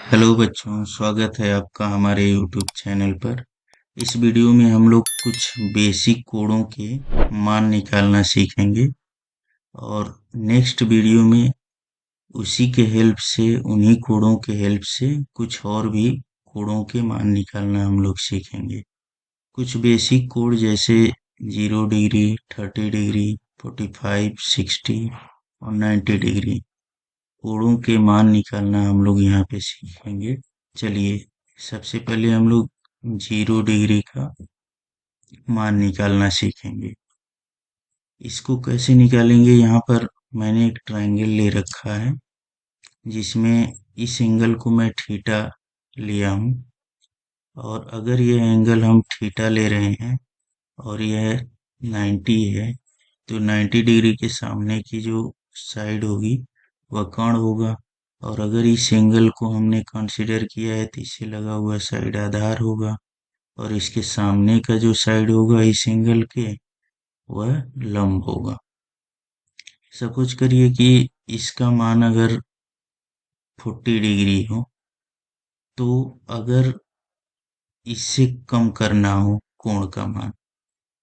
Hello बच्चों, स्वागत है आपका हमारे यूट्यूब चैनल पर। इस वीडियो में हम लोग कुछ बेसिक कोडों के मान निकालना सीखेंगे और नेक्स्ट वीडियो में उसी के हेल्प से, उन्हीं कोडों के हेल्प से कुछ और भी कोडों के मान निकालना हम लोग सीखेंगे। कुछ बेसिक कोड जैसे 0 डिग्री, 30 डिग्री, 45, 60 और 90 डिग्री कोणों के मान निकालना हम लोग यहाँ पे सीखेंगे। चलिए, सबसे पहले हम लोग 0 डिग्री का मान निकालना सीखेंगे। इसको कैसे निकालेंगे? यहाँ पर मैंने एक ट्रायंगल ले रखा है जिसमें इस एंगल को मैं थीटा लिया हूँ, और अगर यह एंगल हम थीटा ले रहे हैं और यह 90 है, तो 90 डिग्री के सामने की जो साइड होगी वह कर्ण होगा, और अगर इस एंगल को हमने कंसीडर किया है तो इससे लगा हुआ साइड आधार होगा, और इसके सामने का जो साइड होगा इस एंगल के वह लंब होगा। सपोज करिए कि इसका मान अगर 40 डिग्री हो, तो अगर इससे कम करना हो कोण का मान,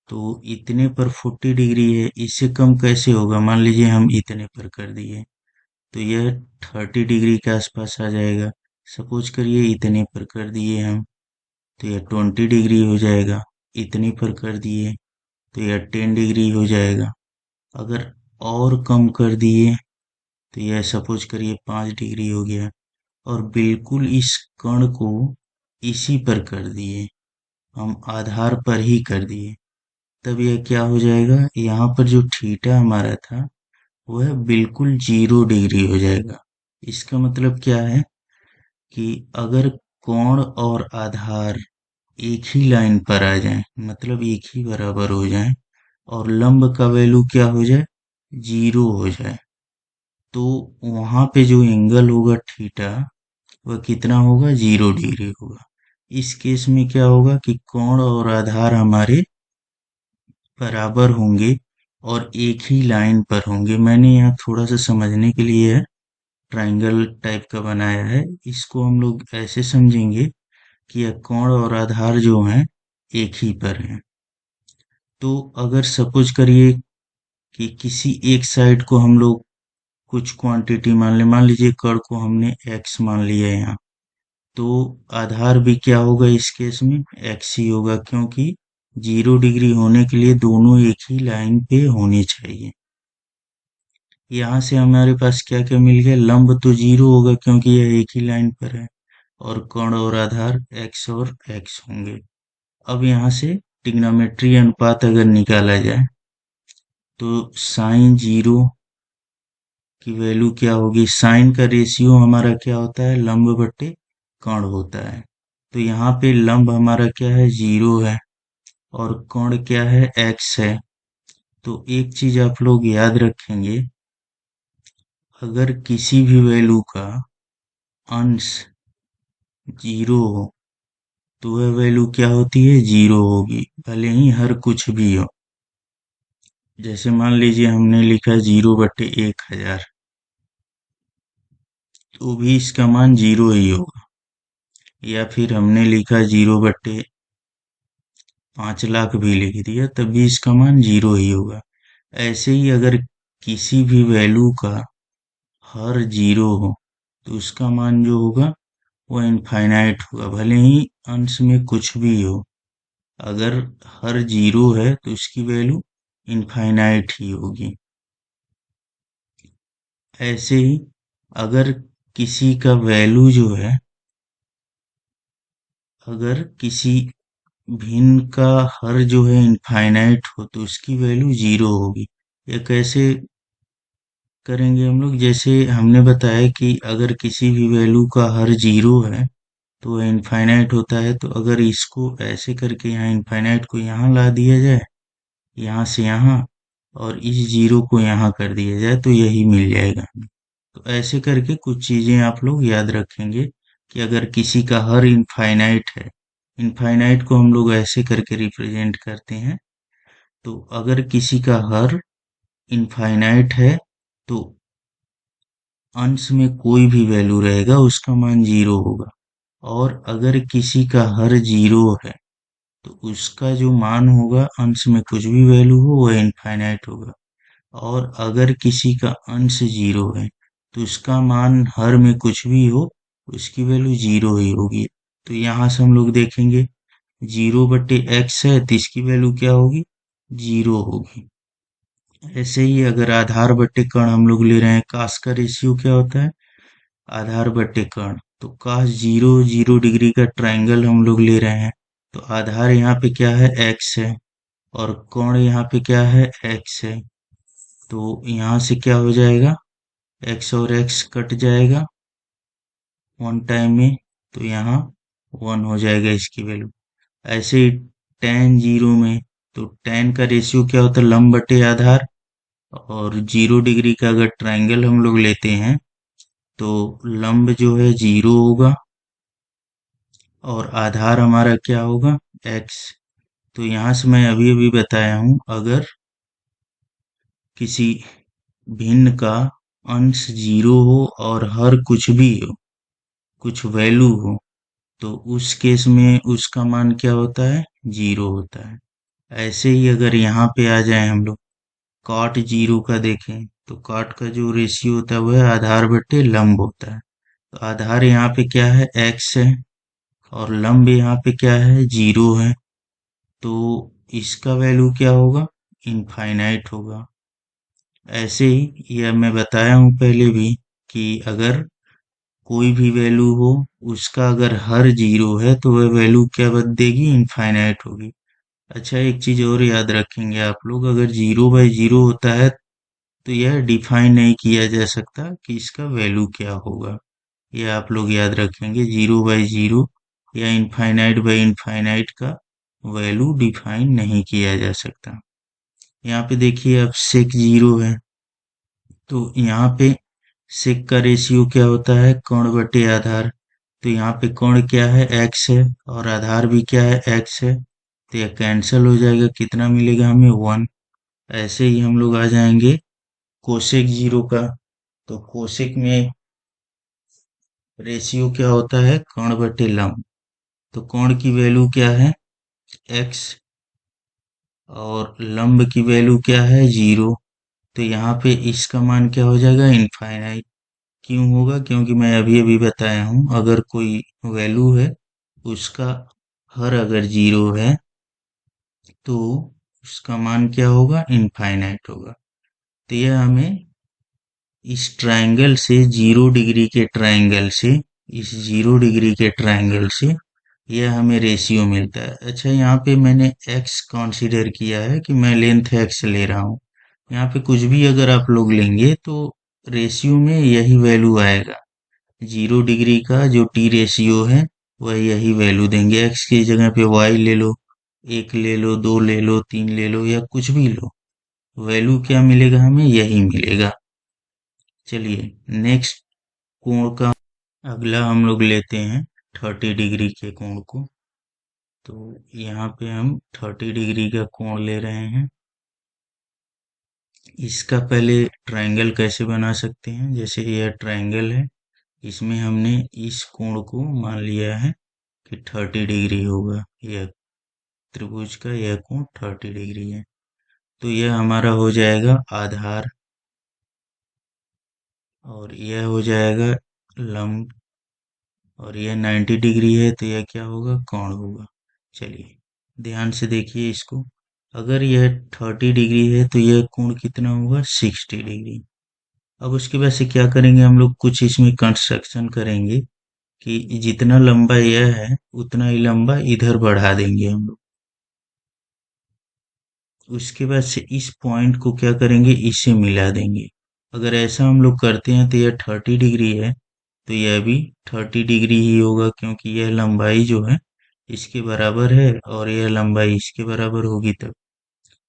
तो इतने पर 40 डिग्री है, इससे कम कैसे होगा? मान लीजिए हम इतने पर कर दिए तो यह 30 डिग्री के आसपास आ जाएगा। सपोज करिए इतने पर कर दिए हम तो यह 20 डिग्री हो जाएगा। इतने पर कर दिए तो यह 10 डिग्री हो जाएगा। अगर और कम कर दिए तो यह सपोज करिए 5 डिग्री हो गया, और बिल्कुल इस कण को इसी पर कर दिए, हम आधार पर ही कर दिए, तब यह क्या हो जाएगा? यहाँ पर जो थीटा हमारा था वह बिल्कुल 0 डिग्री हो जाएगा। इसका मतलब क्या है कि अगर कोण और आधार एक ही लाइन पर आ जाए, मतलब एक ही बराबर हो जाए, और लंब का वैल्यू क्या हो जाए? 0 हो जाए, तो वहां पे जो एंगल होगा थीटा वह कितना होगा? 0 डिग्री होगा। इस केस में क्या होगा कि कोण और आधार हमारे बराबर होंगे और एक ही लाइन पर होंगे। मैंने यहाँ थोड़ा सा समझने के लिए ट्रायंगल टाइप का बनाया है। इसको हम लोग ऐसे समझेंगे कि यह कोण और आधार जो हैं एक ही पर हैं। तो अगर सपोज करिए कि किसी एक साइड को हम लोग कुछ क्वांटिटी मान लीजिए कण को हमने x मान लिया यहाँ, तो आधार भी क्या होगा इस केस में? x ही होगा, क्योंकि 0 डिग्री होने के लिए दोनों एक ही लाइन पे होने चाहिए। यहाँ से हमारे पास क्या क्या मिल गया? लंब तो 0 होगा क्योंकि यह एक ही लाइन पर है, और कोण और आधार x और x होंगे। अब यहाँ से ट्रिग्नोमेट्री अनुपात अगर निकाला जाए तो साइन 0 की वैल्यू क्या होगी? साइन का रेशियो हमारा क्या होता है? लंब बटे कोण होता है। तो यहाँ पे लंब हमारा क्या है? 0 है, और कोण क्या है? x है। तो एक चीज आप लोग याद रखेंगे, अगर किसी भी वैल्यू का अंश 0 हो तो वह वैल्यू क्या होती है? 0 होगी, भले ही हर कुछ भी हो। जैसे मान लीजिए हमने लिखा 0/1000, तो भी इसका मान 0 ही होगा। या फिर हमने लिखा 0/5 लाख भी लिख दिया, तब भी इसका मान 0 ही होगा। ऐसे ही अगर किसी भी वैल्यू का हर 0 हो तो उसका मान जो होगा वो इनफाइनाइट होगा, भले ही अंश में कुछ भी हो। अगर हर 0 है तो उसकी वैल्यू इनफाइनाइट ही होगी। ऐसे ही अगर किसी का वैल्यू जो है, अगर किसी भिन्न का हर जो है इनफाइनाइट हो तो उसकी वैल्यू 0 होगी। ये कैसे करेंगे हम लोग? जैसे हमने बताया कि अगर किसी भी वैल्यू का हर 0 है तो वह इनफाइनाइट होता है, तो अगर इसको ऐसे करके यहाँ इनफाइनाइट को यहाँ ला दिया जाए, यहाँ से यहाँ, और इस 0 को यहाँ कर दिया जाए तो यही मिल जाएगा। तो ऐसे करके कुछ चीजें आप लोग याद रखेंगे कि अगर किसी का हर इनफाइनाइट है, इनफाइनाइट को हम लोग ऐसे करके रिप्रेजेंट करते हैं, तो अगर किसी का हर इनफाइनाइट है तो अंश में कोई भी वैल्यू रहेगा उसका मान 0 होगा। और अगर किसी का हर 0 है तो उसका जो मान होगा अंश में कुछ भी वैल्यू हो वह इनफाइनाइट होगा। और अगर किसी का अंश 0 है तो उसका मान हर में कुछ भी हो उसकी वैल्यू 0 ही होगी। तो यहाँ से हम लोग देखेंगे 0/x है तो इसकी वैल्यू क्या होगी, 0 होगी। ऐसे ही अगर आधार बट्टे कर्ण हम लोग ले रहे हैं, काश का रेशियो क्या होता है, आधार बट्टे कर्ण। तो काश 0 0 डिग्री का ट्राइंगल हम लोग ले रहे हैं, तो आधार यहाँ पे क्या है, x है, और कोण यहाँ पे क्या है, x है। तो यहाँ से क्या हो जाएगा, x और x कट जाएगा वन टाइम में, तो यहाँ 1 हो जाएगा इसकी वैल्यू। ऐसे ही tan 0 में, तो tan का रेशियो क्या होता है, लंब बटे आधार। और 0 डिग्री का अगर ट्राइंगल हम लोग लेते हैं तो लंब जो है 0 होगा और आधार हमारा क्या होगा, x। तो यहाँ से मैं अभी अभी बताया हूँ, अगर किसी भिन्न का अंश 0 हो और हर कुछ भी हो, कुछ वैल्यू हो, तो उस केस में उसका मान क्या होता है, 0 होता है। ऐसे ही अगर यहाँ पे आ जाए हम लोग, cot 0 का देखें, तो cot का जो रेशियो होता है वह आधार बटे लंब होता है। तो आधार यहाँ पे क्या है, x है, और लंब यहाँ पे क्या है, 0 है। तो इसका वैल्यू क्या होगा, इनफाइनाइट होगा। ऐसे ही यह मैं बताया हूँ पहले भी कि अगर कोई भी वैल्यू हो उसका अगर हर 0 है तो वह वैल्यू क्या बन देगी, इनफाइनाइट होगी। अच्छा, एक चीज और याद रखेंगे आप लोग, अगर 0/0 होता है तो यह डिफाइन नहीं किया जा सकता कि इसका वैल्यू क्या होगा। यह आप लोग याद रखेंगे, 0/0 या इनफाइनाइट बाई इनफाइनाइट का वैल्यू डिफाइन नहीं किया जा सकता। यहाँ पे देखिए अब सेक 0 है, तो यहाँ पे सेक का रेशियो क्या होता है, कोण बटे आधार। तो यहाँ पे कोण क्या है, x है, और आधार भी क्या है, x है। तो यह कैंसिल हो जाएगा, कितना मिलेगा हमें, 1। ऐसे ही हम लोग आ जाएंगे कोसेक 0 का। तो कोसेक में रेशियो क्या होता है, कोण बटे लंब। तो कोण की वैल्यू क्या है, x, और लंब की वैल्यू क्या है, 0। तो यहाँ पे इसका मान क्या हो जाएगा, इनफाइनाइट। क्यों होगा, क्योंकि मैं अभी अभी बताया हूँ, अगर कोई वैल्यू है उसका हर अगर 0 है तो उसका मान क्या होगा, इनफाइनाइट होगा। तो यह हमें इस ट्रायंगल से, 0 डिग्री के ट्रायंगल से, इस 0 डिग्री के ट्रायंगल से यह हमें रेशियो मिलता है। अच्छा, यहाँ पे मैंने x कंसीडर किया है कि मैं लेंथ x ले रहा हूँ। यहाँ पे कुछ भी अगर आप लोग लेंगे तो रेशियो में यही वैल्यू आएगा। 0 डिग्री का जो टी रेशियो है वह यही वैल्यू देंगे। x की जगह पे y ले लो, 1 ले लो, 2 ले लो, 3 ले लो, या कुछ भी लो, वैल्यू क्या मिलेगा, हमें यही मिलेगा। चलिए नेक्स्ट कोण का अगला हम लोग लेते हैं 30 डिग्री के कोण को। तो यहाँ पे हम 30 डिग्री का कोण ले रहे हैं। इसका पहले ट्रायंगल कैसे बना सकते हैं, जैसे यह ट्रायंगल है, इसमें हमने इस कोण को मान लिया है कि 30 डिग्री होगा। यह त्रिभुज का यह कोण 30 डिग्री है। तो यह हमारा हो जाएगा आधार, और यह हो जाएगा लंब, और यह 90 डिग्री है तो यह क्या होगा, कोण होगा। चलिए ध्यान से देखिए इसको, अगर यह 30 डिग्री है तो यह कोण कितना होगा, 60 डिग्री। अब उसके बाद से क्या करेंगे हम लोग, कुछ इसमें कंस्ट्रक्शन करेंगे कि जितना लंबा यह है उतना ही लंबा इधर बढ़ा देंगे हम लोग। उसके बाद से इस पॉइंट को क्या करेंगे, इसे मिला देंगे। अगर ऐसा हम लोग करते हैं तो यह 30 डिग्री है तो यह भी 30 डिग्री ही होगा, क्योंकि यह लंबाई जो है इसके बराबर है और यह लंबाई इसके बराबर होगी तब।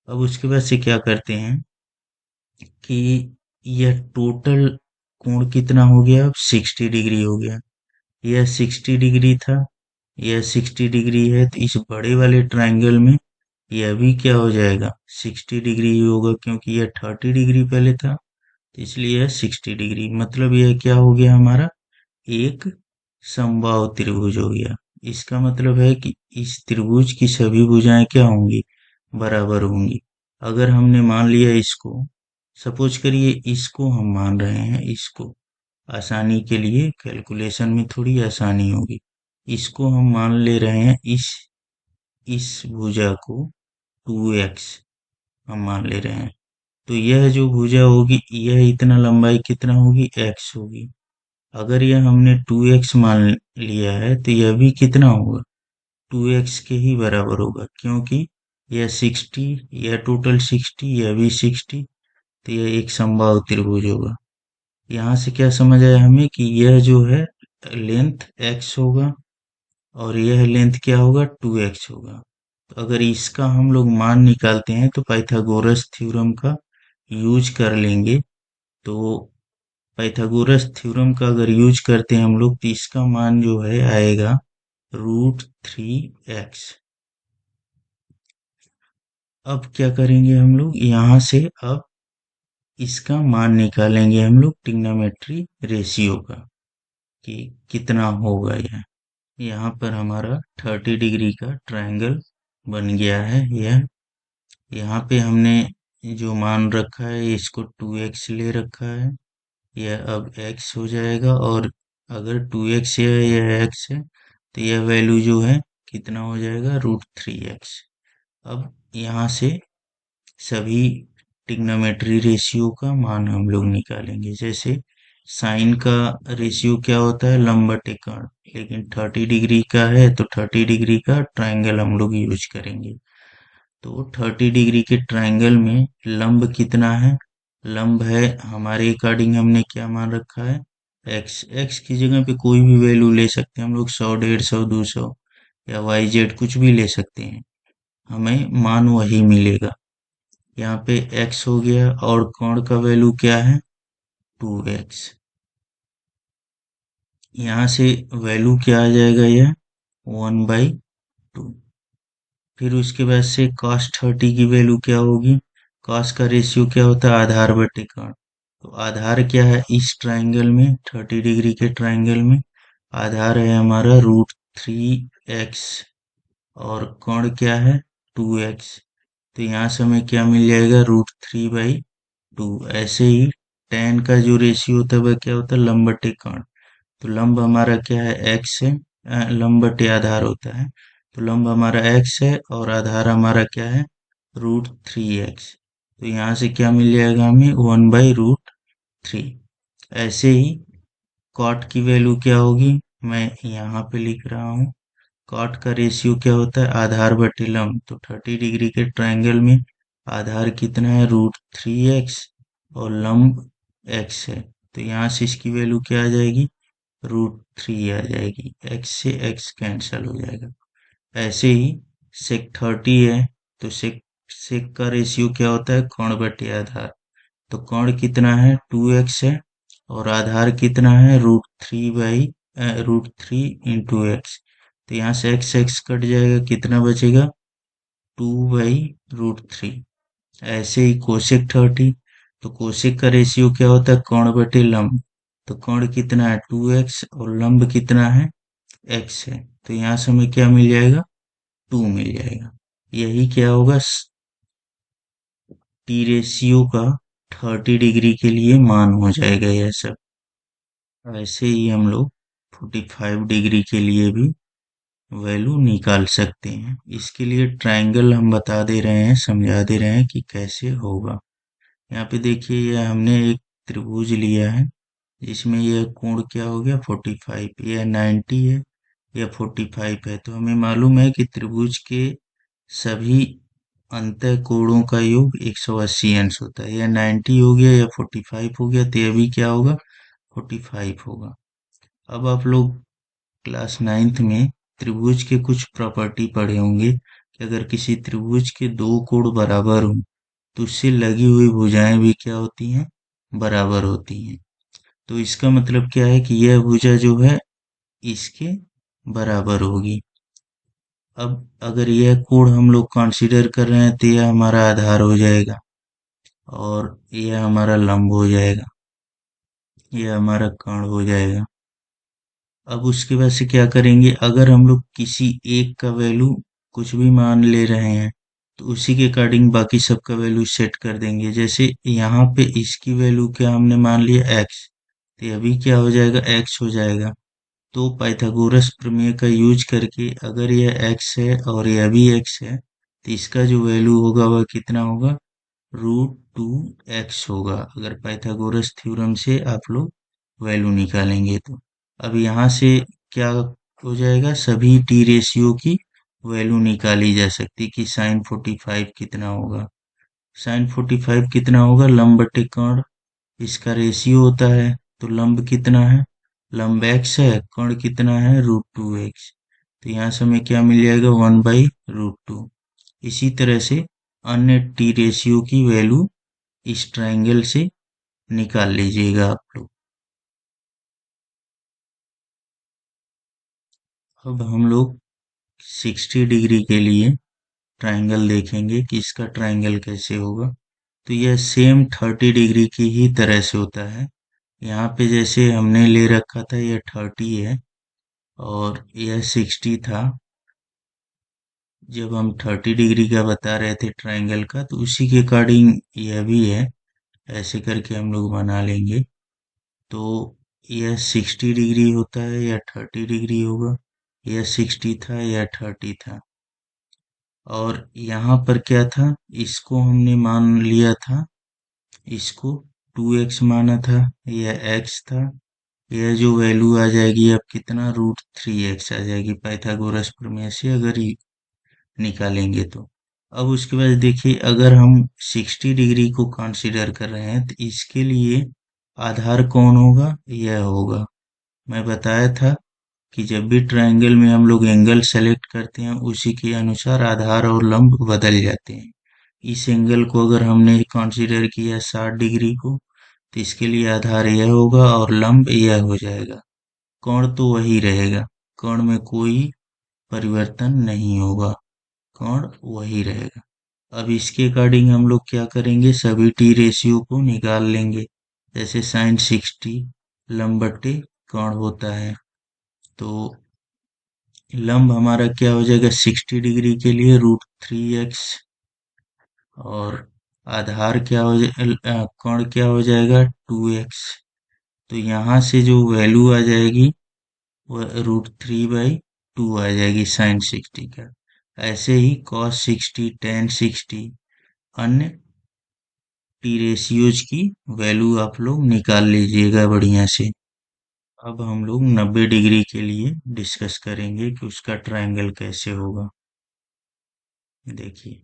अब उसके बाद से क्या करते हैं कि यह टोटल कोण कितना हो गया, अब 60 डिग्री हो गया। यह 60 डिग्री था, यह 60 डिग्री है, तो इस बड़े वाले ट्रायंगल में यह भी क्या हो जाएगा, 60 डिग्री ही होगा, क्योंकि यह 30 डिग्री पहले था तो इसलिए यह 60 डिग्री, मतलब यह क्या हो गया हमारा, एक समबाहु त्रिभुज हो गया। इसका मतलब है कि इस त्रिभुज की सभी भुजाएं क्या होंगी, बराबर होंगी। अगर हमने मान लिया इसको, सपोज करिए इसको हम मान रहे हैं, इसको आसानी के लिए कैलकुलेशन में थोड़ी आसानी होगी, इसको हम मान ले रहे हैं, इस भुजा को 2x हम मान ले रहे हैं। तो यह जो भुजा होगी, यह इतना लंबाई कितना होगी, x होगी। अगर यह हमने 2x मान लिया है तो यह भी कितना होगा, 2x के ही बराबर होगा, क्योंकि यह 60, यह टोटल 60, यह भी 60, तो यह एक समबाहु त्रिभुज होगा। यहाँ से क्या समझ आया हमें कि यह जो है लेंथ x होगा और यह लेंथ क्या होगा, 2x होगा। तो अगर इसका हम लोग मान निकालते हैं तो पाइथागोरस थ्योरम का यूज कर लेंगे। तो पाइथागोरस थ्योरम का अगर यूज करते हैं हम लोग तो इसका मान जो है आएगा √3x। अब क्या करेंगे हम लोग, यहाँ से अब इसका मान निकालेंगे हम लोग ट्रिग्नोमेट्री रेशियो का, कि कितना होगा यह। यहाँ पर हमारा 30 डिग्री का ट्रायंगल बन गया है। यह यहाँ पे हमने जो मान रखा है इसको 2x ले रखा है, यह अब x हो जाएगा। और अगर 2x है, यह x है, तो यह वैल्यू जो है कितना हो जाएगा, √3x। अब यहाँ से सभी ट्रिग्नोमेट्री रेशियो का मान हम लोग निकालेंगे। जैसे साइन का रेशियो क्या होता है, लंब बटे कर्ण, लेकिन 30 डिग्री का है तो 30 डिग्री का ट्रायंगल हम लोग यूज करेंगे। तो 30 डिग्री के ट्रायंगल में लंब कितना है, लंब है हमारे अकॉर्डिंग हमने क्या मान रखा है, x की जगह पे कोई भी वैल्यू ले सकते हैं हम लोग, 100, 150, 200 या yz कुछ भी ले सकते हैं, हमें मान वही मिलेगा। यहाँ पे x हो गया और कोण का वैल्यू क्या है, 2x। यहाँ से वैल्यू क्या आ जाएगा, यह 1/2। फिर उसके बाद से cos 30 की वैल्यू क्या होगी, cos का रेशियो क्या होता है, आधार बटे कर्ण। तो आधार क्या है इस ट्रायंगल में, 30 डिग्री के ट्रायंगल में आधार है हमारा √3x और कोण क्या है, 2x। तो यहाँ से हमें क्या मिल जाएगा, √3/2। ऐसे ही tan का जो रेशियो होता है वह क्या होता है, लंब बटे कर्ण। तो लंब हमारा क्या है, x है, लंब बटे आधार होता है। तो लंब हमारा x है और आधार हमारा क्या है, √3x। तो यहाँ से क्या मिल जाएगा हमें, 1/√3। ऐसे ही कॉट की वैल्यू क्या होगी, मैं यहाँ पे लिख रहा हूँ। कॉट का रेशियो क्या होता है, आधार बटे लंब। तो 30 डिग्री के ट्रायंगल में आधार कितना है, √3x और लंब x है। तो यहाँ से इसकी वैल्यू क्या आ जाएगी, √3 आ जाएगी, x से x कैंसिल हो जाएगा। ऐसे ही सेक 30 है, तो सेक का रेशियो क्या होता है, कोण बटे आधार। तो कोण कितना है, 2x है और आधार कितना है, √3 इंटू एक्स। तो यहाँ से x कट जाएगा, कितना बचेगा, 2/√3। ऐसे ही कोसेक 30, तो कोसेक का रेशियो क्या होता है, कोण बटे लंब। तो कोण कितना है, 2x और लंब कितना है, x है। तो यहाँ से हमें क्या मिल जाएगा, 2 मिल जाएगा। यही क्या होगा, टी रेशियो का 30 डिग्री के लिए मान हो जाएगा यह सब। ऐसे ही हम लोग 45 डिग्री के लिए भी वैल्यू निकाल सकते हैं। इसके लिए ट्रायंगल हम बता दे रहे हैं, समझा दे रहे हैं कि कैसे होगा। यहाँ पे देखिए, यह हमने एक त्रिभुज लिया है जिसमें यह कोण क्या हो गया, 45, यह 90 है, यह 45 है। तो हमें मालूम है कि त्रिभुज के सभी अंतः कोणों का योग 180 अंश होता है। यह 90 हो गया, यह 45 हो गया, तो यह भी क्या होगा, 45 होगा। अब आप लोग क्लास 9th में त्रिभुज के कुछ प्रॉपर्टी पढ़े होंगे कि अगर किसी त्रिभुज के दो कोण बराबर हों तो उससे लगी हुई भुजाएं भी क्या होती हैं, बराबर होती हैं। तो इसका मतलब क्या है कि यह भुजा जो है इसके बराबर होगी। अब अगर यह कोण हम लोग कंसीडर कर रहे हैं तो यह हमारा आधार हो जाएगा। और यह हमारा लंब हो जाएगा, यह हमारा कर्ण हो जाएगा। अब उसके बाद से क्या करेंगे, अगर हम लोग किसी एक का वैल्यू कुछ भी मान ले रहे हैं तो उसी के अकॉर्डिंग बाकी सब का वैल्यू सेट कर देंगे। जैसे यहाँ पे इसकी वैल्यू क्या हमने मान लिया x, तो अभी क्या हो जाएगा, x हो जाएगा। तो पाइथागोरस प्रमेय का यूज करके अगर यह x है और यह भी x है तो इसका जो वैल्यू होगा वह कितना होगा, √2x होगा, अगर पाइथागोरस थ्योरम से आप लोग वैल्यू निकालेंगे तो। अब यहाँ से क्या हो जाएगा, सभी टी रेशियो की वैल्यू निकाली जा सकती कि साइन 45 कितना होगा। साइन 45 कितना होगा, लंब बटे कर्ण, इसका रेशियो होता है। तो लंब कितना है, लंब x है, कर्ण कितना है, √2x। तो यहाँ से हमें क्या मिल जाएगा, 1/√2। इसी तरह से अन्य टी रेशियो की वैल्यू इस ट्रायंगल से निकाल लीजिएगा आप लोग। अब हम लोग 60 डिग्री के लिए ट्रायंगल देखेंगे कि इसका ट्रायंगल कैसे होगा। तो यह सेम 30 डिग्री की ही तरह से होता है। यहाँ पे जैसे हमने ले रखा था यह 30 है और यह 60 था। जब हम 30 डिग्री का बता रहे थे ट्रायंगल का, तो उसी के अकॉर्डिंग यह भी है, ऐसे करके हम लोग बना लेंगे। तो यह 60 डिग्री होता है या 30 डिग्री होगा, यह 60 था या 30 था। और यहाँ पर क्या था, इसको हमने मान लिया था, इसको 2x माना था, यह x था। यह जो वैल्यू आ जाएगी अब कितना, √3x आ जाएगी पाइथागोरस प्रमेय से अगर ये निकालेंगे तो। अब उसके बाद देखिए, अगर हम 60 डिग्री को कंसीडर कर रहे हैं तो इसके लिए आधार कौन होगा, यह होगा। मैं बताया था कि जब भी ट्रायंगल में हम लोग एंगल सेलेक्ट करते हैं उसी के अनुसार आधार और लंब बदल जाते हैं। इस एंगल को अगर हमने कंसीडर किया 60 डिग्री को, तो इसके लिए आधार यह होगा और लंब यह हो जाएगा। कोण तो वही रहेगा, कोण में कोई परिवर्तन नहीं होगा, कोण वही रहेगा। अब इसके अकॉर्डिंग हम लोग क्या करेंगे, सभी टी रेशियो को निकाल लेंगे। जैसे साइन 60 लंब बटे कोण होता है, तो लंब हमारा क्या हो जाएगा, 60 डिग्री के लिए √3x, और आधार क्या हो जाएगा, कोण क्या हो जाएगा, 2x। तो यहाँ से जो वैल्यू आ जाएगी वह √3/2 आ जाएगी साइन 60 का। ऐसे ही कॉस 60, टेन 60 अन्य टी रेशियोज की वैल्यू आप लोग निकाल लीजिएगा बढ़िया से। अब हम लोग 90 डिग्री के लिए डिस्कस करेंगे कि उसका ट्रायंगल कैसे होगा। देखिए,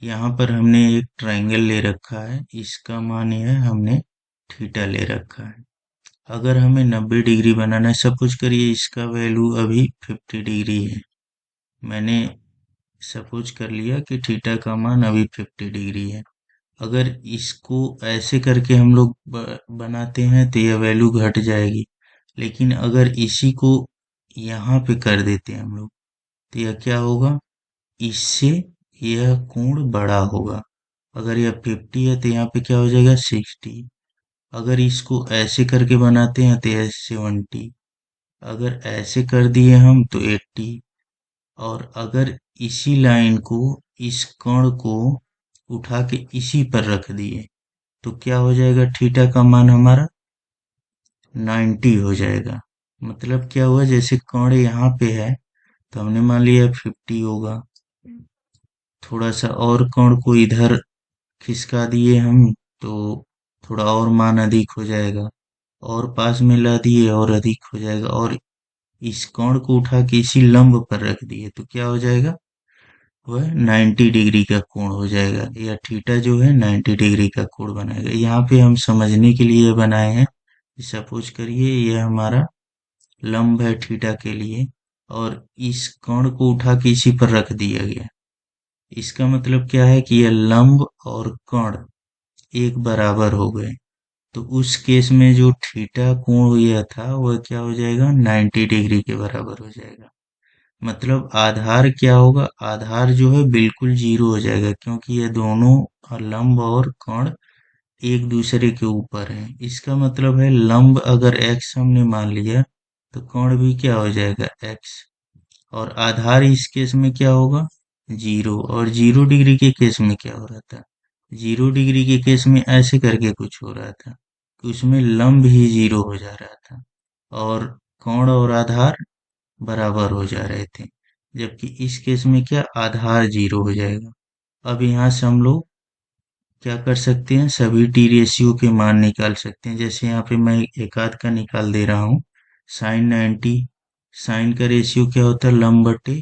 यहाँ पर हमने एक ट्रायंगल ले रखा है, इसका मान यह है, हमने थीटा ले रखा है। अगर हमें 90 डिग्री बनाना है, सपोज करिए इसका वैल्यू अभी 50 डिग्री है। मैंने सपोज कर लिया कि थीटा का मान अभी 50 डिग्री है। अगर इसको ऐसे करके हम लोग बनाते हैं तो यह वैल्यू घट जाएगी। लेकिन अगर इसी को यहाँ पे कर देते हैं हम लोग, तो यह क्या होगा, इससे यह कोण बड़ा होगा। अगर यह 50 है तो यहाँ पे क्या हो जाएगा, 60। अगर इसको ऐसे करके बनाते हैं तो यह 70। अगर ऐसे कर दिए हम तो 80। और अगर इसी लाइन को, इस कोण को उठा के इसी पर रख दिए तो क्या हो जाएगा, थीटा का मान हमारा 90 हो जाएगा। मतलब क्या हुआ, जैसे कोण यहाँ पे है तो हमने मान लिया 50 होगा, थोड़ा सा और कोण को इधर खिसका दिए हम तो थोड़ा और मान अधिक हो जाएगा, और पास में ला दिए और अधिक हो जाएगा, और इस कोण को उठा के इसी लंब पर रख दिए तो क्या हो जाएगा, वह 90 डिग्री का कोण हो जाएगा, या थीटा जो है 90 डिग्री का कोण बनाएगा। यहाँ पे हम समझने के लिए बनाए हैं। सपोज करिए यह हमारा लंब है थीटा के लिए, और इस कोण को उठा के इसी पर रख दिया गया। इसका मतलब क्या है कि यह लंब और कोण एक बराबर हो गए। तो उस केस में जो थीटा कोण यह था वह क्या हो जाएगा, 90 डिग्री के बराबर हो जाएगा। मतलब आधार क्या होगा, आधार जो है बिल्कुल जीरो हो जाएगा, क्योंकि ये दोनों लंब और कर्ण एक दूसरे के ऊपर है। इसका मतलब है लंब अगर x हमने मान लिया तो कर्ण भी क्या हो जाएगा, x। और आधार इस केस में क्या होगा, जीरो। और 0 डिग्री के केस में क्या हो रहा था, 0 डिग्री के केस में ऐसे करके कुछ हो रहा था कि उसमें लंब ही जीरो हो जा रहा था और कोण और आधार बराबर हो जा रहे थे। जबकि इस केस में क्या, आधार जीरो हो जाएगा। अब यहाँ से हम लोग क्या कर सकते हैं, सभी टी रेशियो के मान निकाल सकते हैं। जैसे यहाँ पे मैं एक आध का निकाल दे रहा हूँ। sin 90, साइन का रेशियो क्या होता है, लंब बटे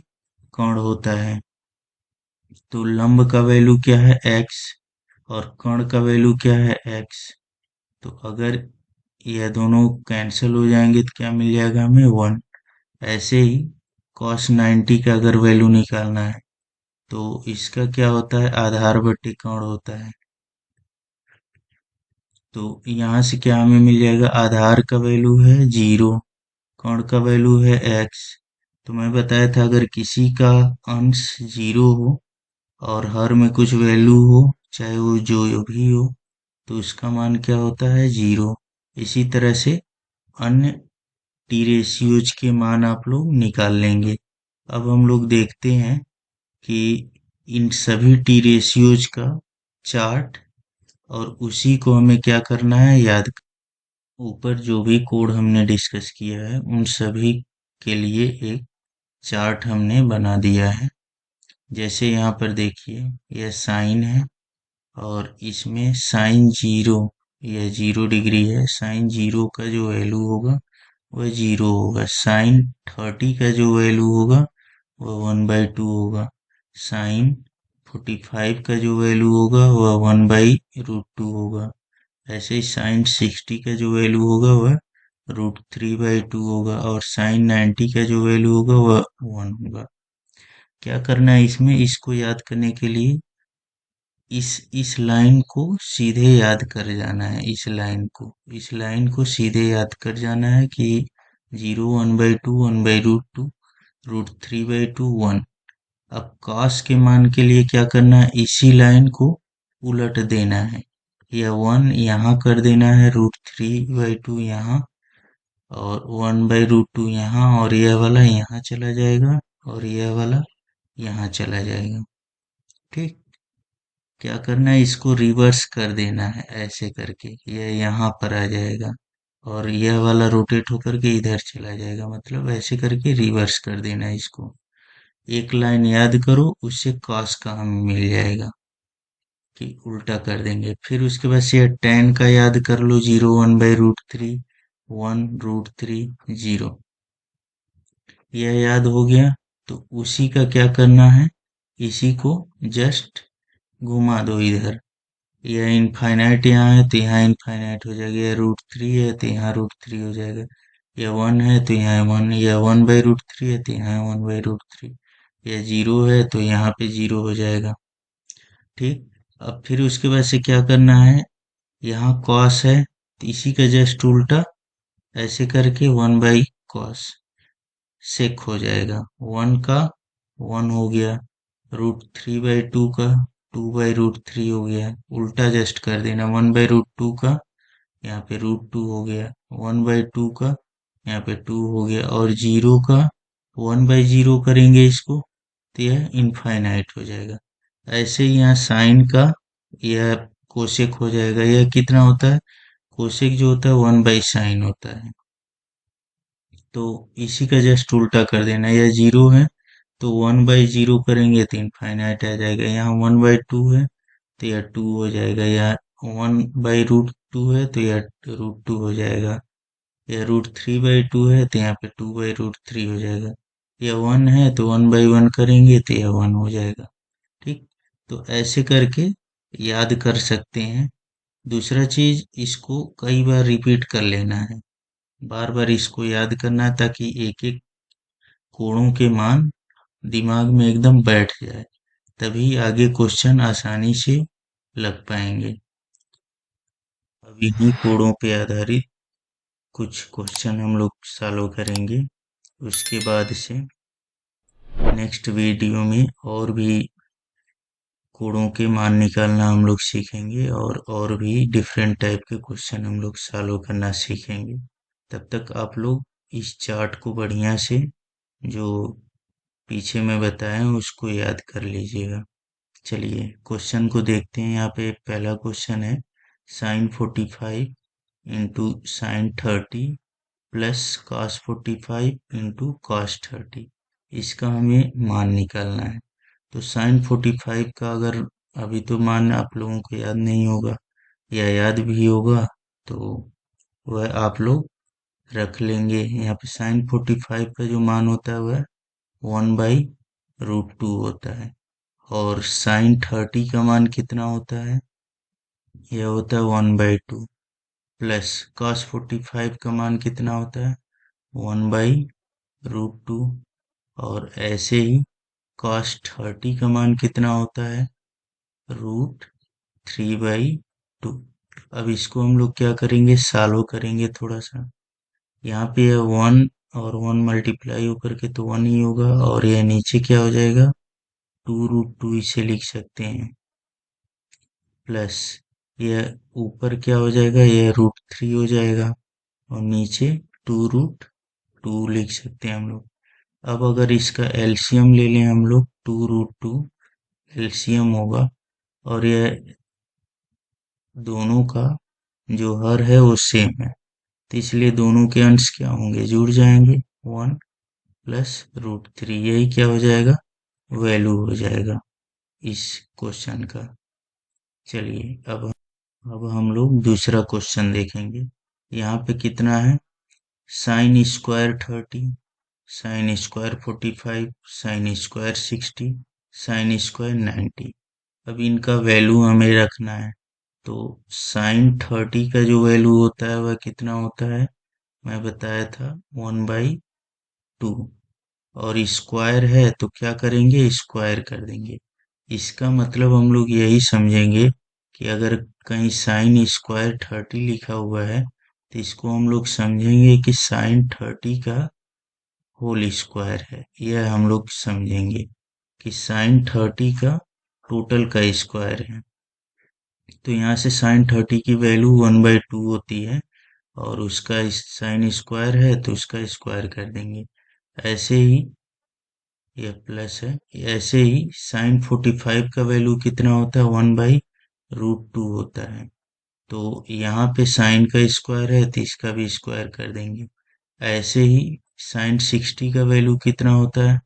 कोण होता है। तो लंब का वैल्यू क्या है, x, और कर्ण का वैल्यू क्या है, x। तो अगर यह दोनों कैंसिल हो जाएंगे तो क्या मिल जाएगा हमें, 1। ऐसे ही cos 90 का अगर वैल्यू निकालना है तो इसका क्या होता है, आधार बटे कर्ण होता है। तो यहाँ से क्या हमें मिल जाएगा, आधार का वैल्यू है 0, कर्ण का वैल्यू है x। तो मैं बताया था अगर किसी का अंश 0 हो और हर में कुछ वैल्यू हो, चाहे वो जो भी हो, तो उसका मान क्या होता है, 0। इसी तरह से अन्य टी रेशियोज के मान आप लोग निकाल लेंगे। अब हम लोग देखते हैं कि इन सभी टी रेशियोज का चार्ट, और उसी को हमें क्या करना है, याद। ऊपर जो भी कोड हमने डिस्कस किया है उन सभी के लिए एक चार्ट हमने बना दिया है। जैसे यहाँ पर देखिए, यह साइन है और इसमें साइन 0, यह 0 डिग्री है। साइन 0 का जो वैल्यू होगा वह 0 होगा। साइन 30 का जो वैल्यू होगा वह 1/2 होगा। साइन 45 का जो वैल्यू होगा वह 1/√2 होगा। ऐसे ही साइन 60 का जो वैल्यू होगा वह √3/2 होगा। और साइन 90 का जो वैल्यू होगा वह 1 होगा। क्या करना है इसमें, इसको याद करने के लिए इस लाइन को सीधे याद कर जाना है। इस लाइन को सीधे याद कर जाना है कि 0, 1/2, 1/√2, √3/2, 1। अब cos के मान के लिए क्या करना है, इसी लाइन को उलट देना है। यह 1 यहाँ कर देना है, √3/2 यहाँ, और 1/√2 यहाँ, और यह वाला यहाँ चला जाएगा, और यह वाला यहाँ चला जाएगा। ठीक, क्या करना है, इसको रिवर्स कर देना है ऐसे करके, यह यहाँ पर आ जाएगा और यह वाला रोटेट होकर के इधर चला जाएगा। मतलब ऐसे करके रिवर्स कर देना है इसको। एक लाइन याद करो, उससे कॉस का हमें मिल जाएगा कि उल्टा कर देंगे। फिर उसके बाद से tan का याद कर लो, 0, 1/√3, 1√3, 0। यह याद हो गया। तो उसी का क्या करना है, इसी को जस्ट घुमा दो इधर। यह इनफाइनाइट यहाँ है तो यहाँ इनफाइनाइट हो जाएगा। यह √3 है तो यहाँ √3 हो जाएगा। यह 1 है तो यहाँ 1, यह 1/√3 है तो यहाँ 1/√3। यह 0 है तो यहाँ पे 0 हो जाएगा। ठीक, अब फिर उसके बाद से क्या करना है, यहाँ cos है तो इसी का जस्ट उल्टा ऐसे करके 1/cos सेक हो जाएगा। 1 का 1 हो गया, √3/2 का 2/√3 हो गया। उल्टा जस्ट कर देना, 1/√2 का यहाँ पे √2 हो गया, 1/2 का यहाँ पे 2 हो गया, और 0 का 1/0 करेंगे इसको तो यह इनफाइनाइट हो जाएगा। ऐसे ही यहाँ साइन का यह कोसेक हो जाएगा। यह कितना होता है, कोसेक जो होता है 1/sin होता है। तो इसी का जस्ट उल्टा कर देना, यह 0 है तो 1/0 करेंगे तो इनफाइनाइट आ जाएगा। यहाँ 1/2 है तो यह 2 हो जाएगा। यहाँ 1/√2 है तो यह √2 हो जाएगा। यह √3/2 है तो यहाँ पे 2/√3 हो जाएगा। यह 1 है तो 1/1 करेंगे तो यह 1 हो जाएगा। ठीक, तो ऐसे करके याद कर सकते हैं। दूसरा चीज, इसको कई बार रिपीट कर लेना है, बार बार इसको याद करना है, ताकि एक एक कोणों के मान दिमाग में एकदम बैठ जाए, तभी आगे क्वेश्चन आसानी से लग पाएंगे। अब इन्हीं कोणों पे आधारित कुछ क्वेश्चन हम लोग सॉल्व करेंगे। उसके बाद से नेक्स्ट वीडियो में और भी कोड़ों के मान निकालना हम लोग सीखेंगे और भी डिफरेंट टाइप के क्वेश्चन हम लोग सॉल्व करना सीखेंगे। तब तक आप लोग इस चार्ट को बढ़िया से जो पीछे में बताया हूँ उसको याद कर लीजिएगा। चलिए क्वेश्चन को देखते हैं। यहाँ पे पहला क्वेश्चन है sin 45 into sin 30 plus cos 45 into cos 30। इसका हमें मान निकालना है। तो sin 45 का अगर अभी तो मान आप लोगों को याद नहीं होगा या याद भी होगा तो वह आप लोग रख लेंगे। यहाँ पे sin 45 का जो मान होता है वह 1/√2 होता है। और sin 30 का मान कितना होता है? यह होता है 1/2। प्लस cos 45 का मान कितना होता है? 1/√2। और ऐसे ही cos 30 का मान कितना होता है? √3/2। अब इसको हम लोग क्या करेंगे? सॉल्व करेंगे थोड़ा सा। यहाँ पे यह 1 और 1 मल्टीप्लाई होकर के तो 1 ही होगा, और यह नीचे क्या हो जाएगा? 2√2 इसे लिख सकते हैं। प्लस यह ऊपर क्या हो जाएगा? यह √3 हो जाएगा, और नीचे 2√2 लिख सकते हैं हम लोग। अब अगर इसका एलसीएम ले लें हम लोग, 2√2 एलसीएम होगा, और यह दोनों का जो हर है वो सेम है, तो इसलिए दोनों के अंश क्या होंगे? जुड़ जाएंगे। 1 प्लस √3, यही क्या हो जाएगा? वैल्यू हो जाएगा इस क्वेश्चन का। चलिए अब हम लोग दूसरा क्वेश्चन देखेंगे। यहाँ पे कितना है? sin² 30, sin²45, sin²60, sin²90। अब इनका वैल्यू हमें रखना है। तो sin 30 का जो वैल्यू होता है वह कितना होता है? मैं बताया था 1/2। और स्क्वायर है तो क्या करेंगे? स्क्वायर कर देंगे। इसका मतलब हम लोग यही समझेंगे कि अगर कहीं sin²30 लिखा हुआ है तो इसको हम लोग समझेंगे कि sin 30 का होल स्क्वायर है। यह हम लोग समझेंगे कि sin 30 का टोटल का स्क्वायर है। तो यहाँ से sin 30 की वैल्यू 1/2 होती है, और उसका साइन स्क्वायर है तो उसका स्क्वायर कर देंगे। ऐसे ही यह प्लस है। ऐसे ही sin 45 का वैल्यू कितना होता है? 1/√2 होता है। तो यहाँ पे साइन का स्क्वायर है तो इसका भी स्क्वायर कर देंगे। ऐसे ही sin 60 का वैल्यू कितना होता है?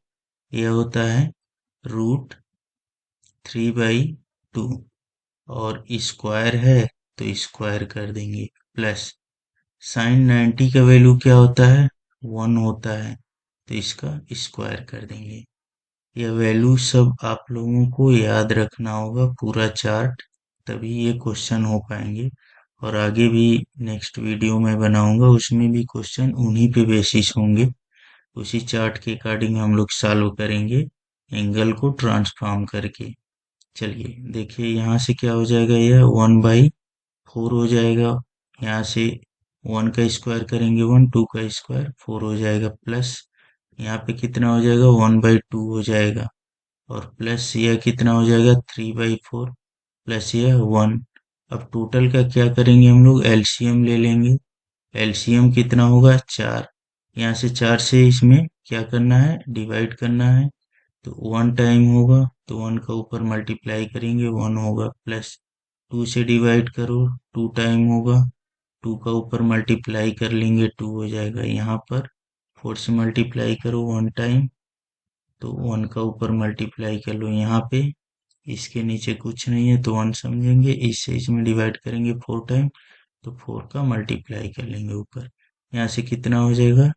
यह होता है √3/2, और स्क्वायर है तो स्क्वायर कर देंगे। प्लस sin 90 का वैल्यू क्या होता है? 1 होता है, तो इसका स्क्वायर कर देंगे। यह वैल्यू सब आप लोगों को याद रखना होगा, पूरा चार्ट, तभी ये क्वेश्चन हो पाएंगे। और आगे भी नेक्स्ट वीडियो में बनाऊंगा, उसमें भी क्वेश्चन उन्हीं पे बेसिस होंगे। उसी चार्ट के अकॉर्डिंग हम लोग सॉल्व करेंगे, एंगल को ट्रांसफॉर्म करके। चलिए देखिए, यहाँ से क्या हो जाएगा? यह 1/4 हो जाएगा। यहाँ से 1 का स्क्वायर करेंगे 1, 2 का स्क्वायर 4 हो जाएगा। प्लस यहाँ पे कितना हो जाएगा? 1/2 हो जाएगा, और प्लस यह कितना हो जाएगा? 3/4, प्लस यह 1। अब टोटल का क्या करेंगे हम लोग? एलसीएम ले लेंगे। एलसीएम कितना होगा? 4। यहाँ से 4 से इसमें क्या करना है? डिवाइड करना है। तो 1 टाइम होगा तो 1 का ऊपर मल्टीप्लाई करेंगे 1 होगा। प्लस 2 से डिवाइड करो, 2 टाइम होगा, 2 का ऊपर मल्टीप्लाई कर लेंगे 2 हो जाएगा। यहाँ पर 4 से मल्टीप्लाई करो 1 टाइम, तो 1 का ऊपर मल्टीप्लाई कर लो यहाँ पे। इसके नीचे कुछ नहीं है तो 1 समझेंगे। इससे इसमें डिवाइड करेंगे 4 टाइम, तो 4 का मल्टीप्लाई कर लेंगे ऊपर। यहाँ से कितना हो जाएगा?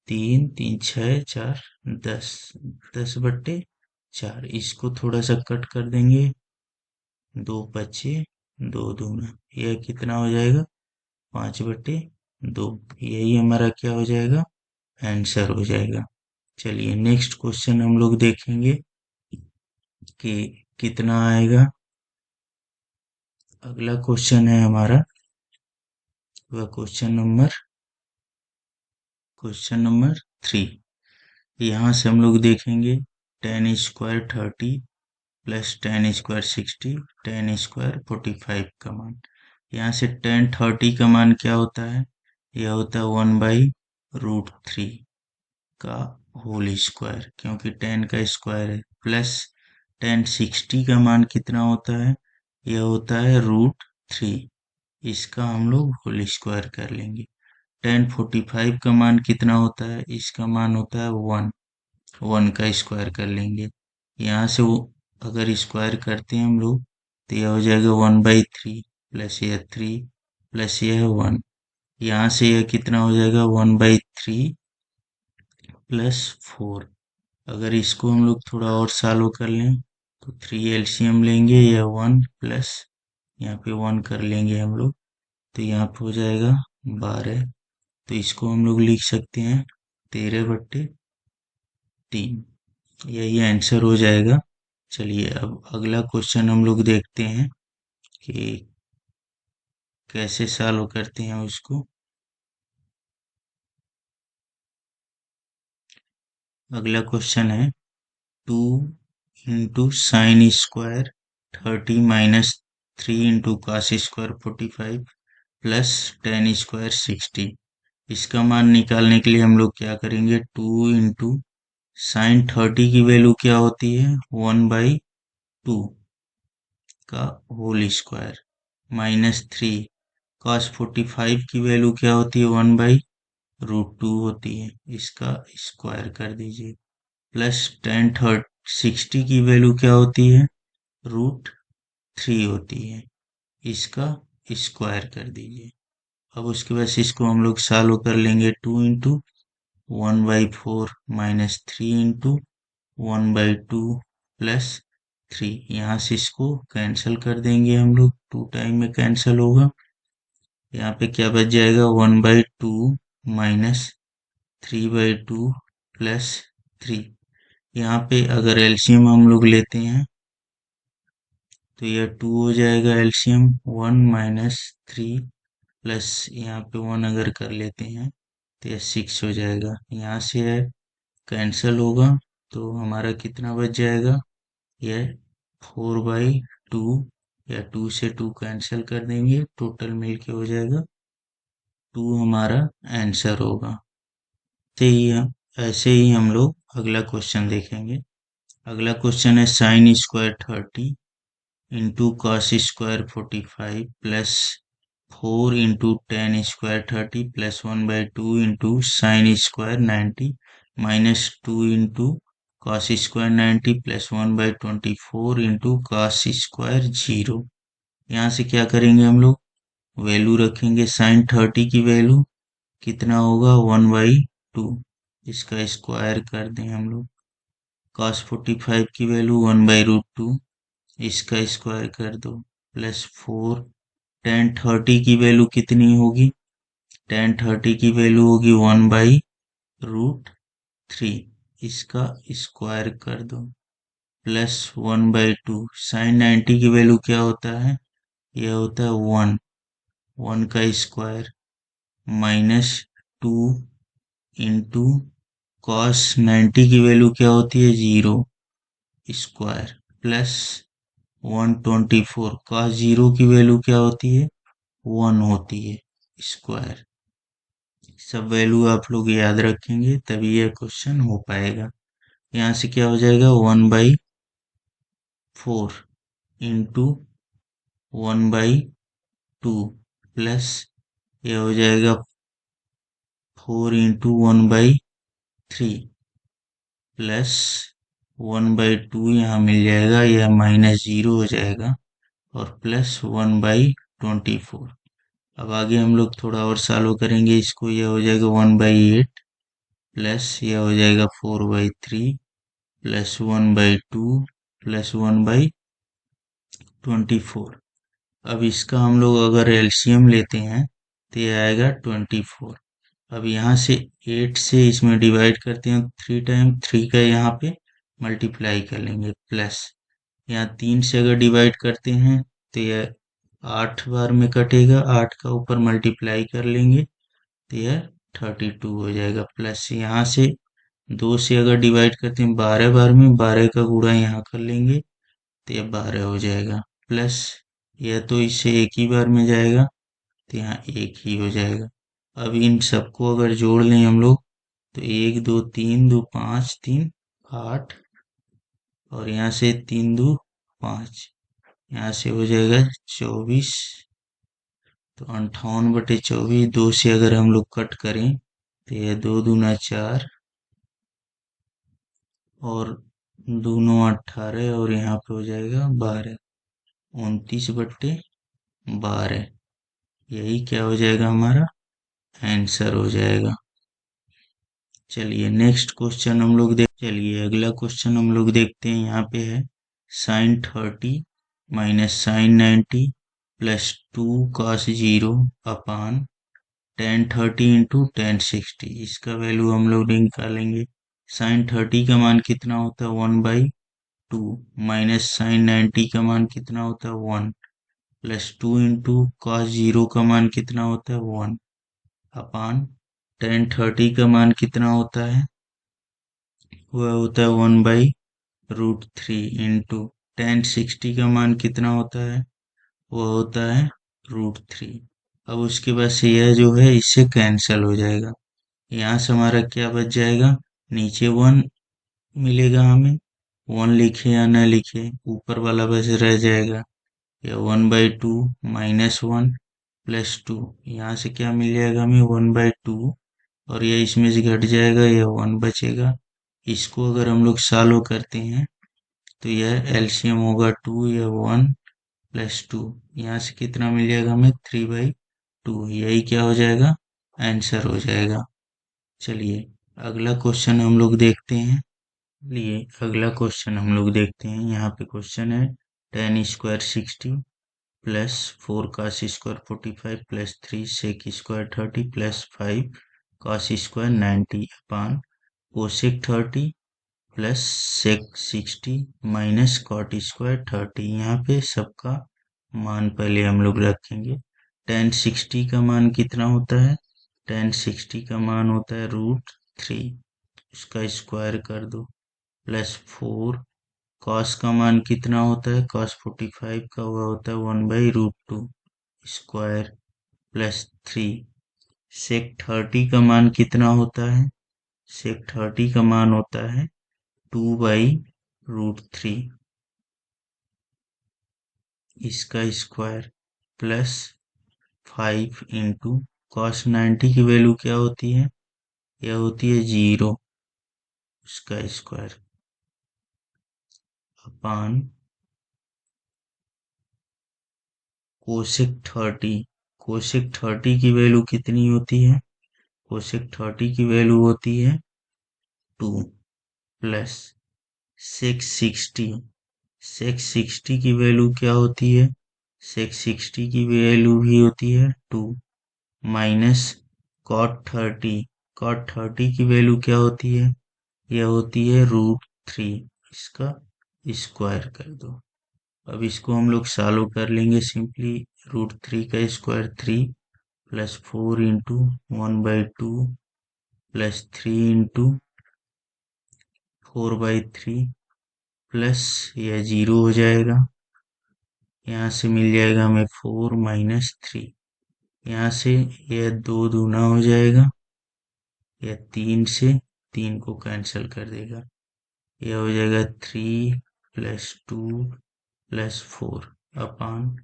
3 3 6 4 10, 10/4। इसको थोड़ा सा कट कर देंगे, 2 बचे 2 दूना, यह कितना हो जाएगा? 5/2। यही हमारा क्या हो जाएगा? आंसर हो जाएगा। चलिए नेक्स्ट क्वेश्चन हम लोग देखेंगे कि कितना आएगा। अगला क्वेश्चन है हमारा वह क्वेश्चन नंबर 3। यहाँ से हम लोग देखेंगे ten square 30 plus ten square 60, ten square 45 का मान। यहाँ से टेन 30 का मान क्या होता है? यह होता है 1/√3 का होल स्क्वायर, क्योंकि टेन का स्क्वायर है। प्लस टेन 60 का मान कितना होता है? यह होता है √3। इसका हम लोग होल स्क्वायर कर लेंगे। टेन 45 का मान कितना होता है? इसका मान होता है 1। 1 का स्क्वायर कर लेंगे। यहाँ से वो अगर स्क्वायर करते हैं हम लोग तो यह हो जाएगा 1/3 प्लस यह 3 प्लस यह 1। यहाँ से यह कितना हो जाएगा? 1/3 प्लस 4। अगर इसको हम लोग थोड़ा और सॉल्व कर लें तो 3 एलसीएम लेंगे, यह 1 प्लस यहाँ पे 1 कर लेंगे हम लोग, तो यहाँ पे हो जाएगा 12। तो इसको हम लोग लिख सकते हैं 13/3। यही आंसर हो जाएगा। चलिए अब अगला क्वेश्चन हम लोग देखते हैं कि कैसे सॉल्व करते हैं उसको। अगला क्वेश्चन है 2 × sin² 30 minus 3 × cos² 45 plus ten square 60। इसका मान निकालने के लिए हम लोग क्या करेंगे? 2 × sin30 की वैल्यू क्या होती है? 1/2 का होल स्क्वायर माइनस 3 cos 45 की वैल्यू क्या होती है? 1/√2 होती है। इसका स्क्वायर कर दीजिए। प्लस टेन 60 की वैल्यू क्या होती है? √3 होती है। इसका स्क्वायर कर दीजिए। अब उसके बाद इसको हम लोग सॉल्व कर लेंगे। 2 × 1/4 माइनस 3 × 1/2 प्लस 3। यहाँ से इसको कैंसिल कर देंगे हम लोग, 2 टाइम में कैंसिल होगा। यहाँ पे क्या बच जाएगा? 1/2 माइनस 3/2 प्लस 3। यहाँ पे अगर एलसीएम हम लोग लेते हैं तो यह 2 हो जाएगा एलसीएम, 1 माइनस 3 प्लस यहाँ पे 1 अगर कर लेते हैं तो यह 6 हो जाएगा। यहाँ से यह कैंसिल होगा तो हमारा कितना बच जाएगा? यह 4/2, या 2 से 2 कैंसिल कर देंगे, टोटल मिलके हो जाएगा 2 हमारा आंसर होगा। ऐसे ही हम लोग अगला क्वेश्चन देखेंगे। अगला क्वेश्चन है sin² 30 into cos² 45 plus 4 × tan² 30 plus 1/2 × sin² 90 minus 2 × cos² 90 plus 1/24 × cos² 0। यहाँ से क्या करेंगे हम लोग? वैल्यू रखेंगे। sin30 की वैल्यू कितना होगा? 1/2। इसका स्क्वायर कर दें हम लोग। cos 45 की वैल्यू 1/√2, इसका स्क्वायर कर दो। प्लस 4 tan 30 की वैल्यू कितनी होगी? tan 30 की वैल्यू होगी 1/√3, इसका स्क्वायर कर दो। प्लस 1/2 sin 90 की वैल्यू क्या होता है? यह होता है 1। 1 का स्क्वायर माइनस 2 इंटू cos 90 की वैल्यू क्या होती है? 0 स्क्वायर प्लस 124। cos 0 की वैल्यू क्या होती है? 1 होती है स्क्वायर। सब वैल्यू आप लोग याद रखेंगे तभी यह क्वेश्चन हो पाएगा। यहाँ से क्या हो जाएगा? 1/4 इंटू 1/2 प्लस यह हो जाएगा 4 × 1/3 प्लस 1/2 यहाँ मिल जाएगा, यह -0 हो जाएगा और प्लस 1/24। अब आगे हम लोग थोड़ा और सॉल्व करेंगे इसको। यह हो जाएगा 1/8 प्लस यह हो जाएगा 4/3 प्लस 1/2 प्लस 1/24। अब इसका हम लोग अगर एलसीएम लेते हैं तो यह आएगा 24। अब यहाँ से 8 से इसमें डिवाइड करते हैं 3 टाइम, 3 का यहाँ पे मल्टीप्लाई कर लेंगे। प्लस यहाँ 3 से अगर डिवाइड करते हैं तो यह 8 बार में कटेगा, 8 का ऊपर मल्टीप्लाई कर लेंगे तो यह 32 हो जाएगा। प्लस यहाँ से 2 से अगर डिवाइड करते हैं 12 बार में, 12 का गुणा यहाँ कर लेंगे तो ये 12 हो जाएगा। प्लस यह तो इससे एक ही बार में जाएगा तो यहाँ एक ही हो जाएगा। अब इन सबको अगर जोड़ लें हम लोग तो 1 2 3 2 5 3 8 और यहाँ से 3 2 5, यहाँ से हो जाएगा 24। तो 58/24, 2 से अगर हम लोग कट करें तो यह 2 दूना 4 और दोनों 18 और यहाँ पे हो जाएगा 12, 29/12। यही क्या हो जाएगा, हमारा आंसर हो जाएगा। चलिए नेक्स्ट क्वेश्चन हम लोग चलिए अगला क्वेश्चन हम लोग देखते हैं। यहाँ पे है sin 30 minus sin 90 plus 2 cos 0 अपान tan 30 इंटू tan 60। इसका वैल्यू हम लोग निकालेंगे। sin 30 का मान कितना होता है 1/2 माइनस sin 90 का मान कितना होता है 1 प्लस 2 इंटू cos 0 का मान कितना होता है 1 अपान tan 30 का मान कितना होता है, वह होता है 1/√3 इंटू tan 60 का मान कितना होता है, वह होता है √3। अब उसके बाद से यह जो है इससे कैंसिल हो जाएगा। यहाँ से हमारा क्या बच जाएगा, नीचे 1 मिलेगा हमें, 1 लिखे या न लिखे, ऊपर वाला बस रह जाएगा। यह 1/2 माइनस 1 प्लस 2, यहाँ से क्या मिल जाएगा हमें 1/2 और यह इसमें से घट जाएगा, यह 1 बचेगा। इसको अगर हम लोग सॉल्व करते हैं तो यह एलसीएम होगा 2, यह 1 प्लस 2, यहाँ से कितना मिल जाएगा हमें 3/2। यही क्या हो जाएगा, आंसर हो जाएगा। चलिए अगला क्वेश्चन हम लोग देखते हैं। यहाँ पे क्वेश्चन है tan² 60 plus 4 cos² 45 plus 3 sec² 30 plus 5 cos² 90 अपान cosec 30 plus sec 60 minus cot² 30। यहाँ पे सबका मान पहले हम लोग रखेंगे। tan 60 का मान कितना होता है, tan 60 का मान होता है √3, उसका स्क्वायर कर दो, प्लस 4 cos का मान कितना होता है, cos 45 का हुआ होता है 1/√2 स्क्वायर प्लस 3 sec 30 का मान कितना होता है, sec 30 का मान होता है 2/√3 इसका स्क्वायर प्लस 5 इंटू cos 90 की वैल्यू क्या होती है, यह होती है 0, उसका स्क्वायर अपान कोसेक 30 की वैल्यू कितनी होती है, कोसेक 30 की वैल्यू होती है 2 प्लस सेक 60 की वैल्यू क्या होती है, सेक 60 की वैल्यू भी होती है 2 माइनस कॉट 30 की वैल्यू क्या होती है, यह होती है √3, इसका स्क्वायर कर दो। अब इसको हम लोग सॉल्व कर लेंगे सिंपली। √3 का square 3 plus 4 into 1/2 plus 3 into 4/3 plus यह 0 हो जाएगा, यहाँ से मिल जाएगा हमें 4 माइनस 3, यहाँ से यह 2 दूना हो जाएगा, यह 3 से 3 को कैंसिल कर देगा, यह हो जाएगा 3 प्लस 2 प्लस 4 अपान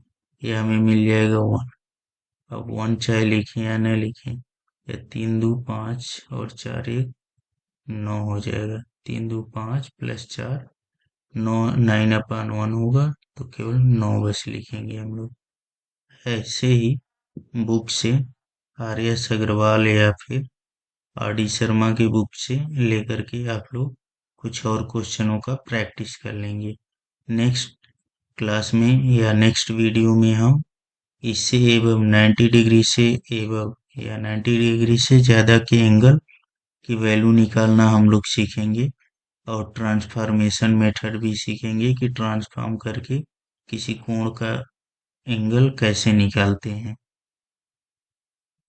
यह हमें मिल जाएगा 1। अब 1 चाहे लिखें या न लिखें, यह 3 2 5 और 4 1 9 हो जाएगा, 3 2 5 प्लस 4 9, 9/1 होगा तो केवल 9 बस लिखेंगे हम लोग। ऐसे ही बुक से आर.एस. अग्रवाल या फिर आर.डी. शर्मा की बुक से लेकर के आप लोग कुछ और क्वेश्चनों का प्रैक्टिस कर लेंगे। नेक्स्ट क्लास में या नेक्स्ट वीडियो में हम इससे एवं 90 डिग्री से एवं या 90 डिग्री से ज़्यादा के एंगल की वैल्यू निकालना हम लोग सीखेंगे और ट्रांसफॉर्मेशन मेथड भी सीखेंगे कि ट्रांसफॉर्म करके किसी कोण का एंगल कैसे निकालते हैं।